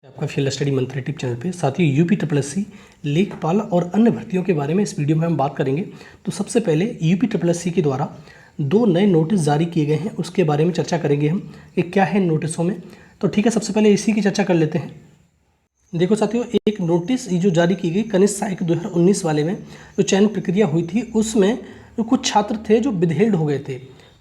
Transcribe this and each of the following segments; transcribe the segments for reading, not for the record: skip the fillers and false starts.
आपका field study मंत्री tip channel पे साथियों यूपी ट्रिपल एस सी लेखपाल और अन्य भर्तियों के बारे में इस वीडियो में हम बात करेंगे। तो सबसे पहले यूपी ट्रिपल एस सी के द्वारा 2 नए नोटिस जारी किए गए हैं, उसके बारे में चर्चा करेंगे हम कि क्या है इन नोटिसों में। तो ठीक है, सबसे पहले इसी की चर्चा कर लेते हैं। देखो साथियों, एक नोटिस जो जारी की गई कनिष्ठ सहायक 2019 वाले में जो चयन प्रक्रिया हुई थी उसमें जो कुछ छात्र थे जो विदहेल्ड हो गए थे,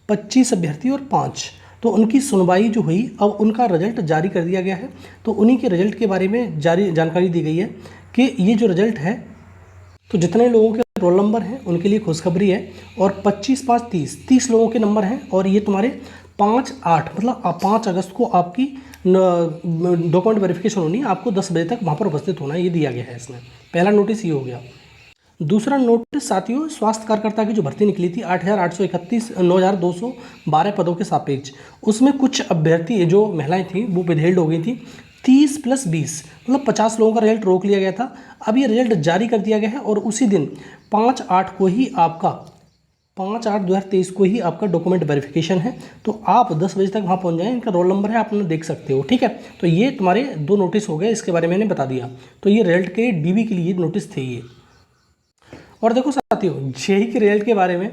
25 अभ्यर्थी और 5, तो उनकी सुनवाई जो हुई अब उनका रिजल्ट जारी कर दिया गया है। तो उन्हीं के रिजल्ट के बारे में जारी जानकारी दी गई है कि ये जो रिजल्ट है तो जितने लोगों के रोल नंबर हैं उनके लिए खुशखबरी है। और 25/5 30 लोगों के नंबर हैं और ये तुम्हारे 5/8 मतलब 5 अगस्त को आपकी डॉक्यूमेंट वेरिफिकेशन होनी है, आपको 10 बजे तक वहाँ पर उपस्थित होना है, ये दिया गया है इसमें। पहला नोटिस ये हो गया। दूसरा नोटिस साथियों, स्वास्थ्य कार्यकर्ता की जो भर्ती निकली थी 8,831 9,212 पदों के सापेक्ष, उसमें कुछ अभ्यर्थी जो महिलाएं थी वो विदहेल्ड हो गई थी। 30 + 20 मतलब 50 लोगों का रिजल्ट रोक लिया गया था। अब ये रिजल्ट जारी कर दिया गया है और उसी दिन 5/8 को ही आपका 5/8/2023 को ही आपका डॉक्यूमेंट वेरिफिकेशन है। तो आप 10 बजे तक वहाँ पहुँच जाएँ, इनका रोल नंबर है, आप उन्हें देख सकते हो। ठीक है, तो ये तुम्हारे 2 नोटिस हो गए, इसके बारे में मैंने बता दिया। तो ये रिजल्ट के डीबी के लिए नोटिस थे ये। और देखो साथियों, जेई के रिजल्ट के बारे में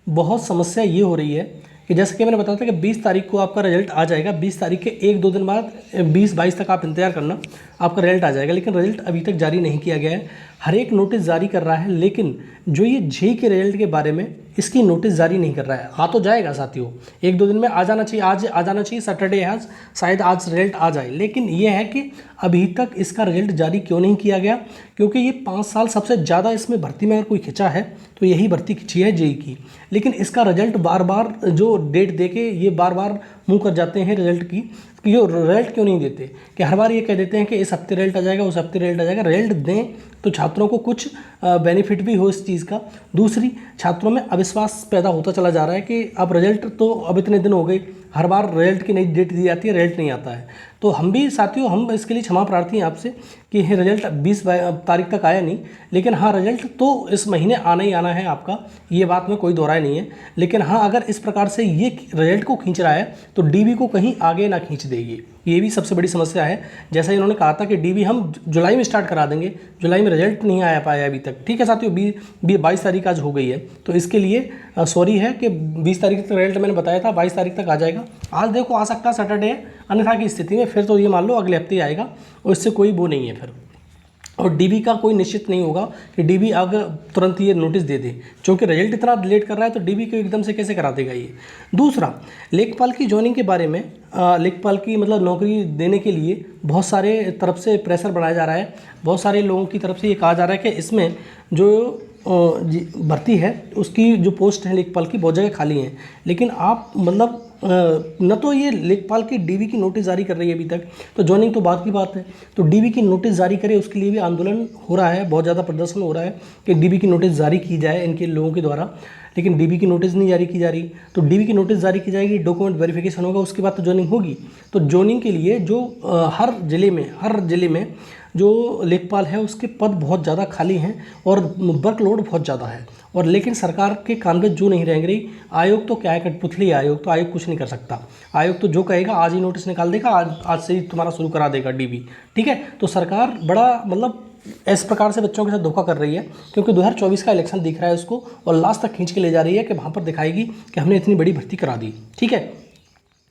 बहुत समस्या ये हो रही है कि जैसे कि मैंने बताया था कि 20 तारीख को आपका रिजल्ट आ जाएगा। 20 तारीख के 1-2 दिन बाद 20-22 तक आप इंतजार करना, आपका रिजल्ट आ जाएगा। लेकिन रिजल्ट अभी तक जारी नहीं किया गया है। हर एक नोटिस जारी कर रहा है, लेकिन जो ये जेई के रिजल्ट के बारे में इसकी नोटिस जारी नहीं कर रहा है। आ तो जाएगा साथियों, 1-2 दिन में आ जाना चाहिए, आज आ जाना चाहिए, सैटरडे है आज, शायद आज रिजल्ट आ जाए। लेकिन ये है कि अभी तक इसका रिजल्ट जारी क्यों नहीं किया गया? क्योंकि ये 5 साल सबसे ज़्यादा इसमें भर्ती में अगर कोई खिंचा है तो यही भर्ती खिंची है जेई की। लेकिन इसका रिजल्ट बार बार जो डेट दे के ये बार बार मुँह कर जाते हैं रिजल्ट की, कि ये रिजल्ट क्यों नहीं देते, कि हर बार ये कह देते हैं कि इस हफ्ते रिजल्ट आ जाएगा, उस हफ्ते रिजल्ट आ जाएगा। रिजल्ट दें तो छात्रों को कुछ बेनिफिट भी हो इस चीज़ का। दूसरी, छात्रों में अविश्वास पैदा होता चला जा रहा है कि अब रिजल्ट तो अब इतने दिन हो गए, हर बार रिजल्ट की नई डेट दी जाती है, रिजल्ट नहीं आता है। तो हम भी साथियों, हम इसके लिए क्षमा प्रार्थी हैं आपसे कि ये रिजल्ट 20 तारीख तक आया नहीं, लेकिन हाँ रिजल्ट तो इस महीने आना ही आना है आपका, ये बात में कोई दोहराए नहीं है। लेकिन हाँ, अगर इस प्रकार से ये रिजल्ट को खींच रहा है तो डीबी को कहीं आगे ना खींच देगी, ये भी सबसे बड़ी समस्या है। जैसा इन्होंने कहा था कि डीबी हम जुलाई में स्टार्ट करा देंगे, जुलाई में रिजल्ट नहीं आया पाया अभी तक। ठीक है साथियों, 22 तारीख आज हो गई है, तो इसके लिए सॉरी है कि 20 तारीख तक रिजल्ट मैंने बताया था, 22 तारीख तक आ जाएगा। आज देखो आ सकता है सैटरडे है, अन्यथा की स्थिति में फिर तो ये मान लो अगले हफ्ते ही आएगा और इससे कोई वो नहीं है फिर। और डीबी का कोई निश्चित नहीं होगा कि डीबी अगर तुरंत ये नोटिस दे दे, क्योंकि रिजल्ट इतना लेट कर रहा है तो डीबी को एकदम से कैसे करा देगा ये। दूसरा, लेखपाल की ज्वाइनिंग के बारे में, लेखपाल की मतलब नौकरी देने के लिए बहुत सारे तरफ से प्रेशर बढ़ाया जा रहा है। बहुत सारे लोगों की तरफ से ये कहा जा रहा है कि इसमें जो भर्ती है उसकी जो पोस्ट है लेखपाल की बहुत जगह खाली हैं। लेकिन आप मतलब न तो ये लेखपाल की डीबी की नोटिस जारी कर रही है अभी तक, तो ज्वाइनिंग तो बात की बात है। तो डीबी की नोटिस जारी करे, उसके लिए भी आंदोलन हो रहा है, बहुत ज़्यादा प्रदर्शन हो रहा है कि डीबी की नोटिस जारी की जाए इनके लोगों के द्वारा। लेकिन डीबी की नोटिस नहीं जारी की जा रही। तो डीबी की नोटिस जारी की जाएगी, डॉक्यूमेंट वेरिफिकेशन होगा, उसके बाद तो ज्वाइनिंग होगी। तो ज्वाइनिंग के लिए जो हर जिले में जो लेखपाल है उसके पद बहुत ज़्यादा खाली हैं और वर्कलोड बहुत ज़्यादा है। और लेकिन सरकार के कान पे जो नहीं रह रही। आयोग तो क्या है, कठपुतली आयोग, तो आयोग कुछ नहीं कर सकता। आयोग तो जो कहेगा आज ही नोटिस निकाल देगा, आज से ही तुम्हारा शुरू करा देगा डीबी। ठीक है, तो सरकार बड़ा मतलब इस प्रकार से बच्चों के साथ धोखा कर रही है, क्योंकि 2024 का इलेक्शन दिख रहा है उसको और लास्ट तक खींच के ले जा रही है कि वहाँ पर दिखाएगी कि हमने इतनी बड़ी भर्ती करा दी। ठीक है,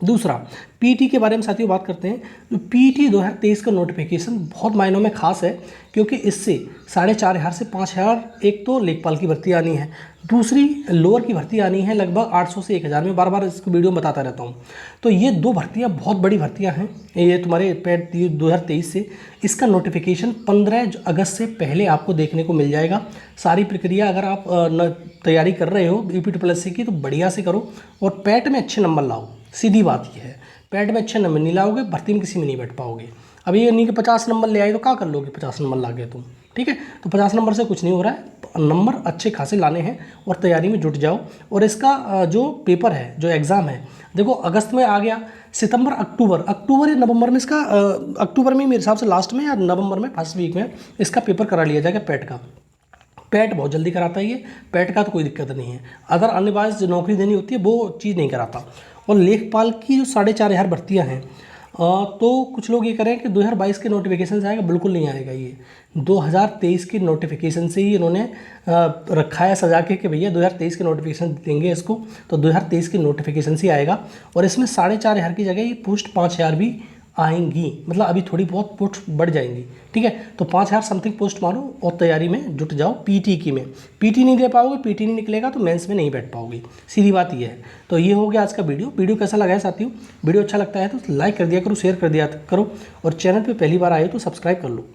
दूसरा पीटी के बारे में साथियों बात करते हैं। तो पीटी 2023 का नोटिफिकेशन बहुत मायनों में खास है, क्योंकि इससे 4,500 से 5,000 एक तो लेखपाल की भर्ती आनी है, दूसरी लोअर की भर्ती आनी है लगभग 800 से 1,000 में। बार बार इसको वीडियो में बताता रहता हूँ। तो ये 2 भर्तियाँ बहुत बड़ी भर्तियाँ हैं, ये तुम्हारे पेट 2023 से। इसका नोटिफिकेशन 15 अगस्त से पहले आपको देखने को मिल जाएगा। सारी प्रक्रिया अगर आप तैयारी कर रहे हो यूपी ट्रिपल एस सी की तो बढ़िया से करो और पैट में अच्छे नंबर लाओ। सीधी बात ये है, पैट में अच्छे नंबर नहीं लाओगे भर्ती में किसी में नहीं बैठ पाओगे। अब ये नहीं कि 50 नंबर ले आए तो क्या कर लोगे 50 नंबर ला गए तुम। ठीक है, तो 50 नंबर से कुछ नहीं हो रहा है, नंबर अच्छे खासे लाने हैं और तैयारी में जुट जाओ। और इसका जो पेपर है, जो एग्ज़ाम है, देखो अगस्त में आ गया, सितंबर अक्टूबर या नवंबर में इसका अक्टूबर में मेरे हिसाब से लास्ट में या नवंबर में फर्स्ट वीक में इसका पेपर करा लिया जाएगा पैट का। पैट बहुत जल्दी कराता है ये, पैट का तो कोई दिक्कत नहीं है। अगर अन्य बार जो नौकरी देनी होती है वो चीज़ नहीं कराता। और लेखपाल की जो 4,500 भर्तियाँ हैं तो कुछ लोग ये करें कि 2022 के नोटिफिकेशन से आएगा, बिल्कुल नहीं आएगा। ये 2023 के नोटिफिकेशन से ही इन्होंने रखा है सजा के कि भैया 2023 के नोटिफिकेशन देंगे इसको, तो 2023 के नोटिफिकेशन से आएगा। और इसमें 4,500 की जगह ये पोस्ट 5,000 भी आएंगी, मतलब अभी थोड़ी बहुत पोस्ट बढ़ जाएंगी, ठीक है। तो 5,000 समथिंग पोस्ट मारो और तैयारी में जुट जाओ। पीटी की में पीटी नहीं दे पाओगे, पीटी नहीं निकलेगा तो मेंस में नहीं बैठ पाओगे, सीधी बात ये है। तो ये हो गया आज का वीडियो कैसा लगा है साथियों? वीडियो अच्छा लगता है तो लाइक कर दिया करो, शेयर कर दिया करो, और चैनल पे पहली बार आए तो सब्सक्राइब कर लो।